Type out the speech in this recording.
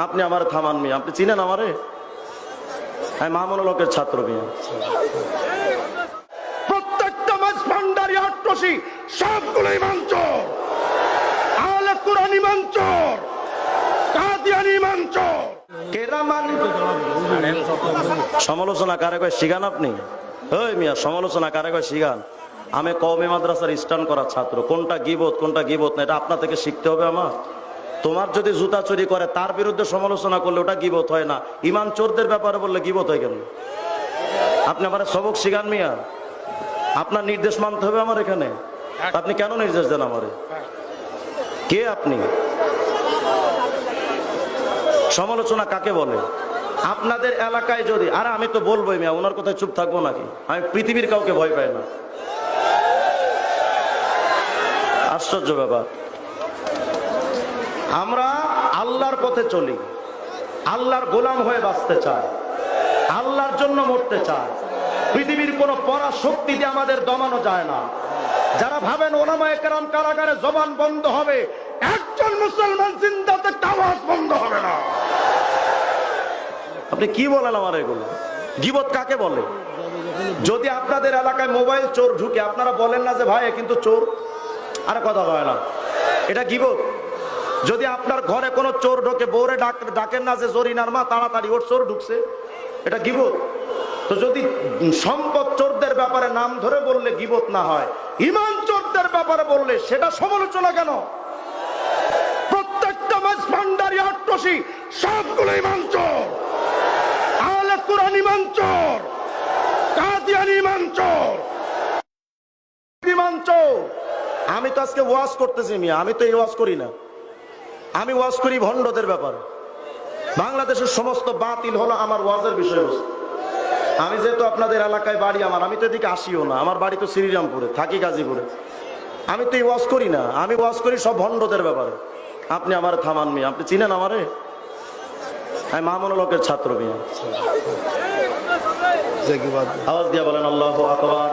আপনি আমার থামান মিয়া, আপনি চিনেন আমারে? আমি মামুনুলকের ছাত্র মিয়া। প্রত্যেকটা মাস ভান্ডারি আট্রসি সবগুলো ইমানচোর, আহলে কুরআন ইমানচোর, কাদিয়ানী ইমানচোর। কেরামান সমালোচনা কারে কয় শিগান আপনি? ওই মিয়া সমালোচনা কারে কয় শিগান? আমি কওমি মাদ্রাসার স্টান করা ছাত্র, কোনটা গীবত কোনটা গীবত না এটা আপনা থেকে শিখতে হবে আমার। তোমার যদি জুতা চুরি করে তার বিরুদ্ধে সমালোচনা করলে ওটা গীবত হয় না, ইমান চোরদের ব্যাপারে বললে গীবত হয় কেন? আপনি আমার সবক শিখান মিয়া, আপনার নির্দেশ মানতে হবে আমার এখানে। আপনি কেন নির্দেশ দেন আমারে? কে আপনি? সমালোচনা কাকে বলে? আপনাদের এলাকায় যদি, আরে আমি তো বলবোই মিয়া, ওনার কথায় চুপ থাকবো নাকি? আমি পৃথিবীর কাউকে ভয় পাই না। আশ্চর্য ব্যাপার। আমরা আল্লাহর পথে চলি, আল্লাহর গোলাম হয়ে বাঁচতে চাই, আল্লাহর জন্য মরতে চাই। পৃথিবীর কোন পরাশক্তি দিয়ে আমাদের দমানো যায় না। যারা ভাবেন ওলামায়ে কেরাম কারাগারে জবান বন্ধ হবে, একজন মুসলমান জিন্দাতে আওয়াজ বন্ধ হবে না। আপনি কি বলেন আমার এগুলো? গীবত কাকে বলে? যদি আপনাদের এলাকায় মোবাইল চোর ঢুকে আপনারা বলেন না যে ভাই কিন্তু চোর? আরে কথা হয় না, এটা গীবত। যদি আপনার ঘরে কোনো চোর ঢোকে বউরে ডাকেন না যে জরিনার মা তাড়াতাড়ি ওর চোর ঢুকছে, এটা গীবত। তো যদি সম্পদ চোরদের ব্যাপারে নাম ধরে বললে গীবত না হয়, ঈমান চোরদের ব্যাপারে বললে সেটা সমালোচনা কেন? প্রত্যেকটা মাস ভান্ডারি আট্রসি সবগুলো ঈমান চোর, আহলে কুরআন ঈমান চোর, কাদিয়ানী ঈমান চোর, ঈমান চোর। আমি তো আজকে ওয়াজ করতেছি মিয়া, আমি তো এই ওয়াজ করি না, আমি ওয়াজ করি ভণ্ডদের ব্যাপারে। বাংলাদেশের সমস্ত বাতিল হলো আমার ওয়াজের বিষয়বস্তু। আমি যেহেতু আপনাদের এলাকায় বাড়ি আমার, আমি তো এদিকে আসিও না, আমার বাড়ি তো শ্রীরামপুরে, থাকি গাজীপুরে। আমি তো এই ওয়াজ করি না, আমি ওয়াজ করি সব ভণ্ডদের ব্যাপারে। আপনি আমার থামান মিয়া, আপনি চিনেন আমারে? আমি মামুনুলকের ছাত্র মিয়া। আওয়াজ দিয়া বলেন আল্লাহু আকবার।